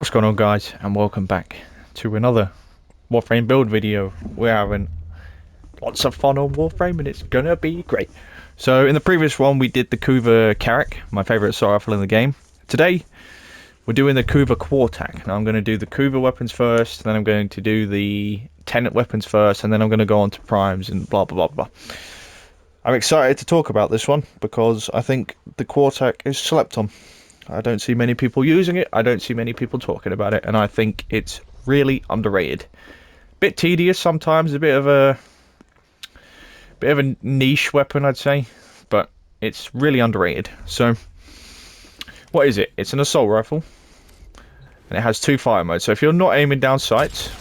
What's going on, guys, and welcome back to another Warframe build video. We're having lots of fun on Warframe and it's gonna be great. So in the previous one we did the Kuva Quartakk, my favourite assault rifle in the game. Today we're doing the Kuva Quartakk. Now I'm going to do the Kuva weapons first, then I'm going to do the Tenant weapons first, and then I'm going to go on to primes and blah blah blah blah. I'm excited to talk about this one because I think the Quartakk is slept on. I don't see many people using it, I don't see many people talking about it, and I think it's really underrated. Bit tedious sometimes, a bit of a niche weapon, I'd say, but it's really underrated. So what is it? It's an assault rifle, and it has two fire modes. So if you're not aiming down sights,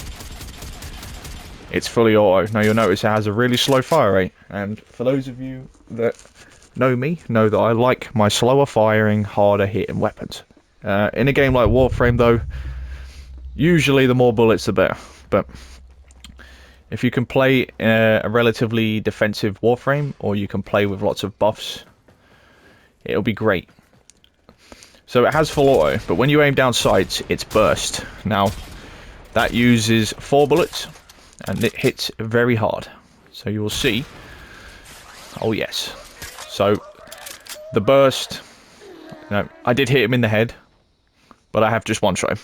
it's fully auto. Now you'll notice it has a really slow fire rate, and for those of you that know me, know that I like my slower firing, harder hitting weapons. In a game like Warframe though, usually the more bullets the better, but if you can play a relatively defensive Warframe, or you can play with lots of buffs, it'll be great. So it has full auto, but when you aim down sights, it's burst. Now that uses 4 bullets and it hits very hard, so you will see. Oh yes. So the burst, no, I did hit him in the head, but I have just one shot him.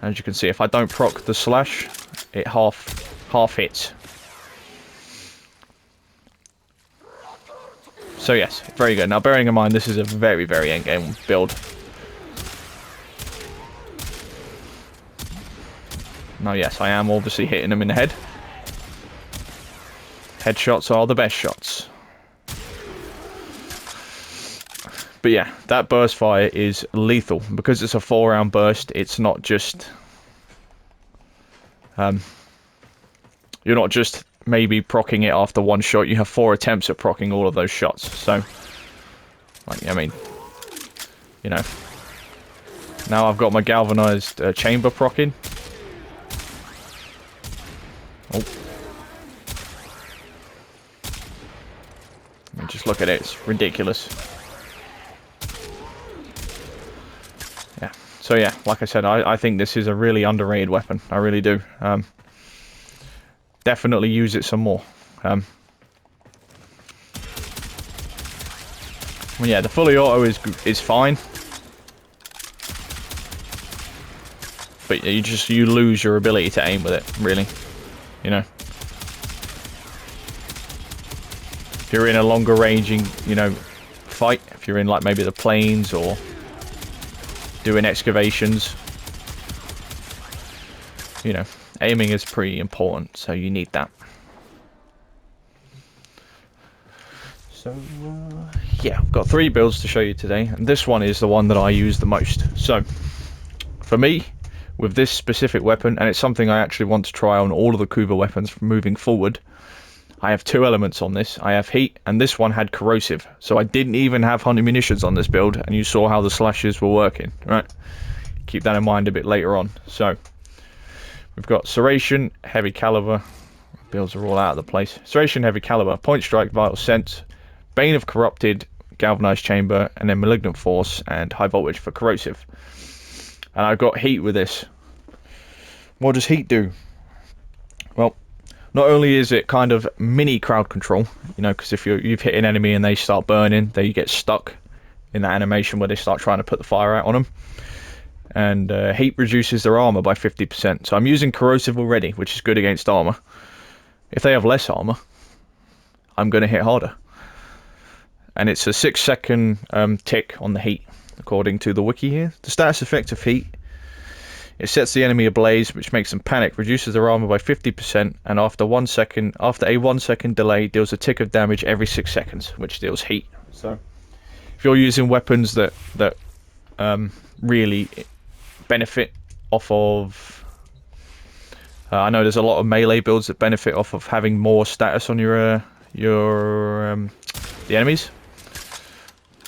As you can see, if I don't proc the slash, it half hits. So yes, very good. Now bearing in mind this is a very endgame build. Now yes, I am obviously hitting him in the head. Headshots are the best shots. But yeah, that burst fire is lethal. Because it's a 4-round burst, it's not just... you're not just maybe proccing it after one shot, you have 4 attempts at proccing all of those shots. So, like, I mean, you know. Now I've got my galvanized chamber proccing. Oh. Just look at it, it's ridiculous. Yeah, so yeah, like I said, I think this is a really underrated weapon. I really do. Definitely use it some more. Well, yeah, the fully auto is fine, but you lose your ability to aim with it, really. You know. If you're in a longer ranging, you know, fight, if you're in like maybe the plains or doing excavations, you know, aiming is pretty important, so you need that. So yeah, I've got 3 builds to show you today, and this one is the one that I use the most. So for me, with this specific weapon, and it's something I actually want to try on all of the Kuva weapons moving forward, I have 2 elements on this. I have heat, and this one had corrosive. So I didn't even have hunting munitions on this build, and you saw how the slashes were working, right? Keep that in mind a bit later on. So we've got serration, heavy caliber. Builds are all out of the place. Serration, heavy caliber, point strike, vital sense, bane of corrupted, galvanized chamber, and then malignant force and high voltage for corrosive. And I've got heat with this. What does heat do? Well, not only is it kind of mini crowd control, you know, because if you've hit an enemy and they start burning, they get stuck in that animation where they start trying to put the fire out on them. And heat reduces their armor by 50%. So I'm using corrosive already, which is good against armor. If they have less armor, I'm going to hit harder. And it's a 6-second tick on the heat, according to the wiki here. The status effect of heat: it sets the enemy ablaze, which makes them panic, reduces their armor by 50%, and after a 1 second delay, deals a tick of damage every 6 seconds, which deals heat. So, if you're using weapons that really benefit off of, I know there's a lot of melee builds that benefit off of having more status on the enemies.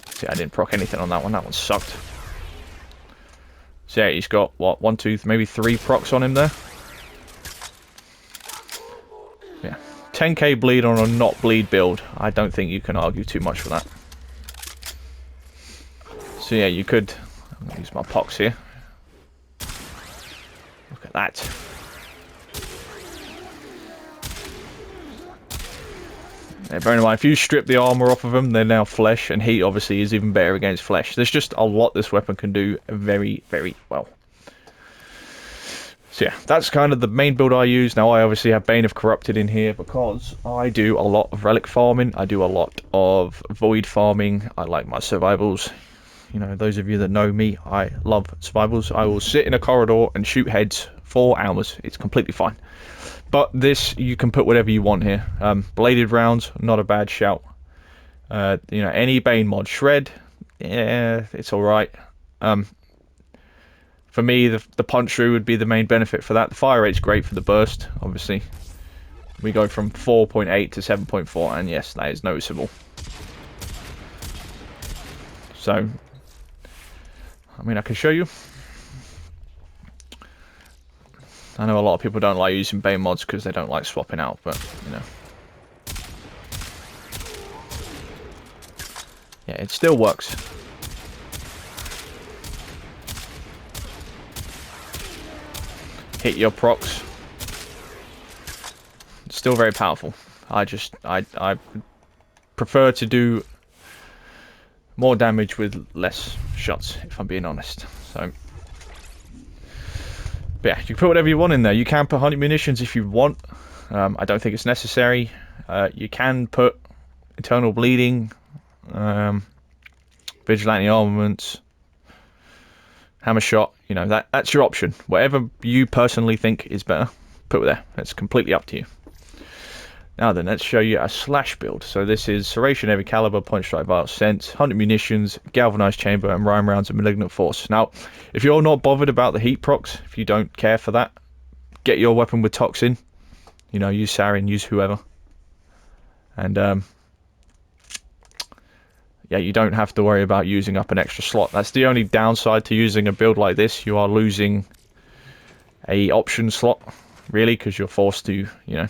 See, I didn't proc anything on that one. That one sucked. So yeah, he's got, what, 1, 2, maybe 3 procs on him there. Yeah, 10k bleed on a not bleed build. I don't think you can argue too much for that. So yeah, you could... I'm gonna use my pox here. Look at that. Yeah, bear in mind, if you strip the armor off of them, they're now flesh, and heat obviously is even better against flesh. There's just a lot this weapon can do very, very well. So yeah, that's kind of the main build I use. Now I obviously have Bane of Corrupted in here because I do a lot of relic farming. I do a lot of void farming. I like my survivals. You know, those of you that know me, I love survivals. I will sit in a corridor and shoot heads for hours. It's completely fine. But this, you can put whatever you want here. Bladed rounds, not a bad shout. You know, any Bane mod. Shred, yeah, it's alright. For me, the punch through would be the main benefit for that. The fire rate's great for the burst, obviously. We go from 4.8 to 7.4, and yes, that is noticeable. So, I mean, I can show you. I know a lot of people don't like using Bane mods because they don't like swapping out, but, you know. Yeah, it still works. Hit your procs. It's still very powerful. I prefer to do more damage with less shots, if I'm being honest. So, but yeah, you can put whatever you want in there. You can put 100 munitions if you want. I don't think it's necessary. You can put Eternal Bleeding, Vigilante Armaments, Hammer Shot. You know, that's your option. Whatever you personally think is better, put it there. It's completely up to you. Now then, let's show you a slash build. So this is Serration Heavy Caliber, Punch Strike, Vital Sense, 100 munitions, Galvanized Chamber, and Rhyme Rounds and Malignant Force. Now, if you're not bothered about the heat procs, if you don't care for that, get your weapon with Toxin. You know, use Sarin, use whoever. And, yeah, you don't have to worry about using up an extra slot. That's the only downside to using a build like this. You are losing a option slot, really, because you're forced to, you know...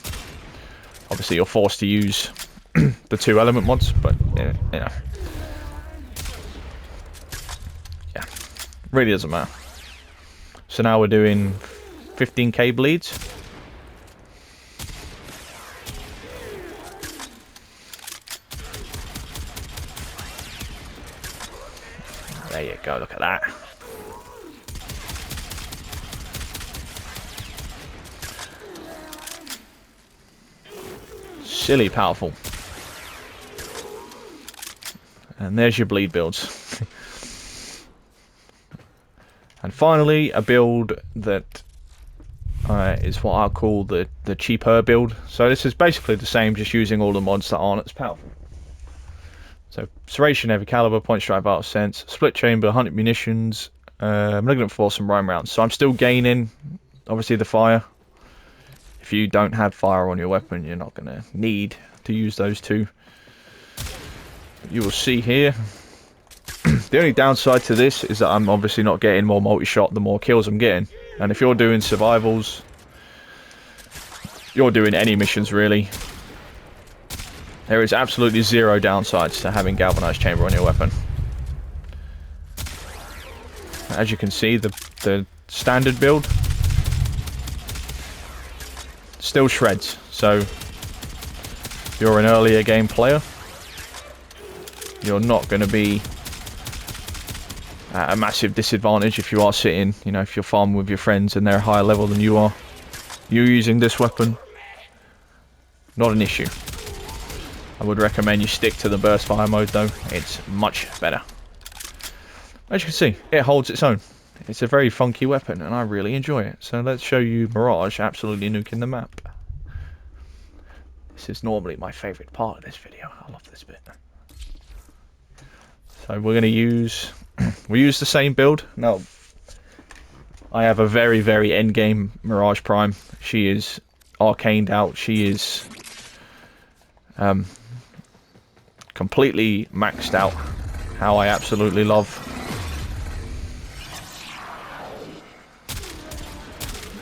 Obviously, you're forced to use the 2 element mods, but you know, yeah, really doesn't matter. So now we're doing 15k bleeds. There you go. Look at that. Silly powerful. And there's your bleed builds. And finally, a build that is what I call the cheaper build. So this is basically the same, just using all the mods that aren't as powerful. So Serration Heavy Caliber, Point Strike, Vital Sense, Split Chamber, 100 munitions, Malignant Force, and Rhyme Rounds. So I'm still gaining, obviously, the fire. If you don't have fire on your weapon, you're not going to need to use those 2. You will see here. The only downside to this is that I'm obviously not getting more multi-shot the more kills I'm getting. And if you're doing survivals, you're doing any missions really, there is absolutely 0 downsides to having Galvanized Chamber on your weapon. As you can see, the standard build still shreds, so if you're an earlier game player, you're not going to be at a massive disadvantage if you are sitting, you know, if you're farming with your friends and they're higher level than you are. You using this weapon, not an issue. I would recommend you stick to the burst fire mode though, it's much better. As you can see, it holds its own. It's a very funky weapon and I really enjoy it. So let's show you Mirage absolutely nuking the map. This is normally my favourite part of this video. I love this bit. So we're going to use... we use the same build. No, I have a very, very endgame Mirage Prime. She is arcaned out. She is completely maxed out. How I absolutely love.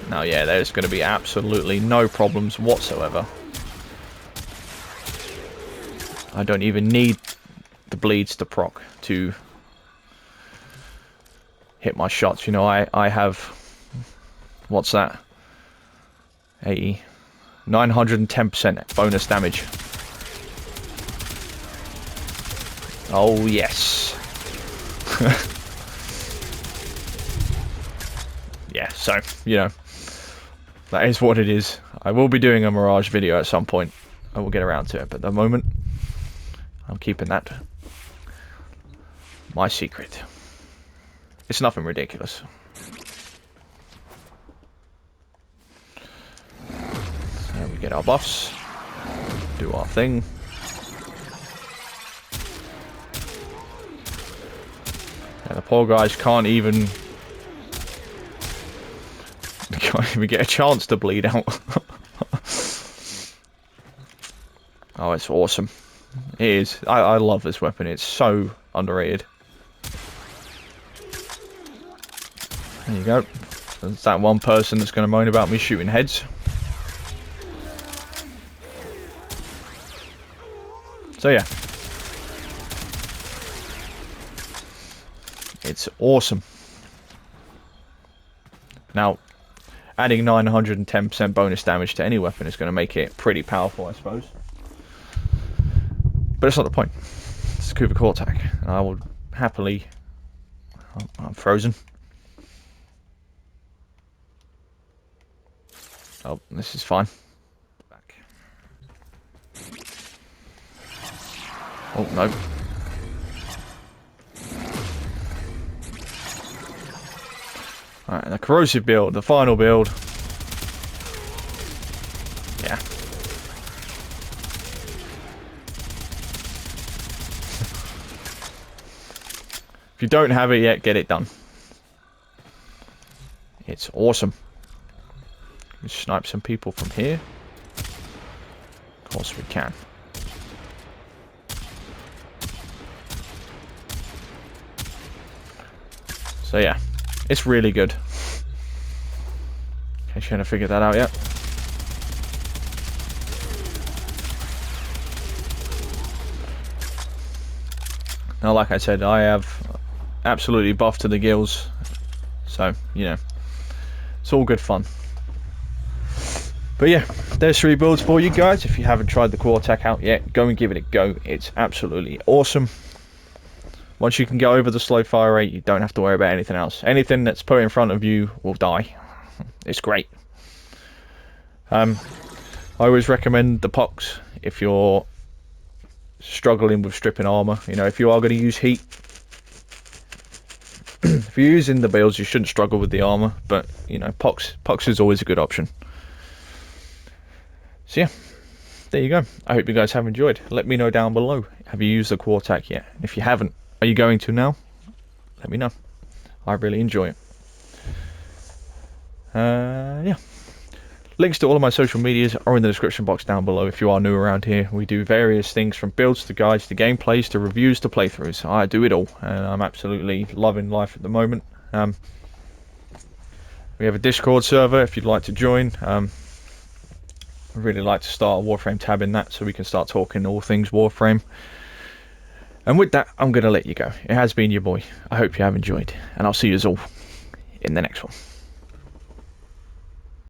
Now, yeah, there's going to be absolutely no problems whatsoever. I don't even need the bleeds to proc to hit my shots. You know, I have, what's that? 80, 910% bonus damage. Oh yes. Yeah, so, you know, that is what it is. I will be doing a Mirage video at some point. I will get around to it, but at the moment, I'm keeping that my secret. It's nothing ridiculous. So we get our buffs, do our thing. And the poor guys can't even get a chance to bleed out. Oh, it's awesome. It is. I love this weapon. It's so underrated. There you go. There's that one person that's going to moan about me shooting heads. So yeah. It's awesome. Now, adding 910% bonus damage to any weapon is going to make it pretty powerful, I suppose. But it's not the point. It's Kuva Quartakk, and I will happily... Oh, I'm frozen. Oh, this is fine. Back. Oh, no. Alright, the corrosive build, the final build. Yeah. If you don't have it yet, get it done. It's awesome. We snipe some people from here. Of course we can. So yeah, it's really good. In case you haven't figured that out yet. Now, like I said, I have absolutely buffed to the gills. So, you know, it's all good fun. But yeah, there's 3 builds for you guys. If you haven't tried the Quartakk out yet, go and give it a go. It's absolutely awesome. Once you can get over the slow fire rate, you don't have to worry about anything else. Anything that's put in front of you will die. It's great. I always recommend the pox if you're struggling with stripping armor. You know, if you are going to use heat, if you're using the builds, you shouldn't struggle with the armor. But you know, pox is always a good option. So yeah, there you go. I hope you guys have enjoyed. Let me know down below. Have you used the Quartakk yet? If you haven't, are you going to now? Let me know. I really enjoy it. Yeah. Links to all of my social medias are in the description box down below if you are new around here. We do various things from builds to guides to gameplays to reviews to playthroughs. I do it all, and I'm absolutely loving life at the moment. We have a Discord server if you'd like to join. I'd really like to start a Warframe tab in that so we can start talking all things Warframe. And with that, I'm going to let you go. It has been your boy. I hope you have enjoyed, and I'll see you all in the next one.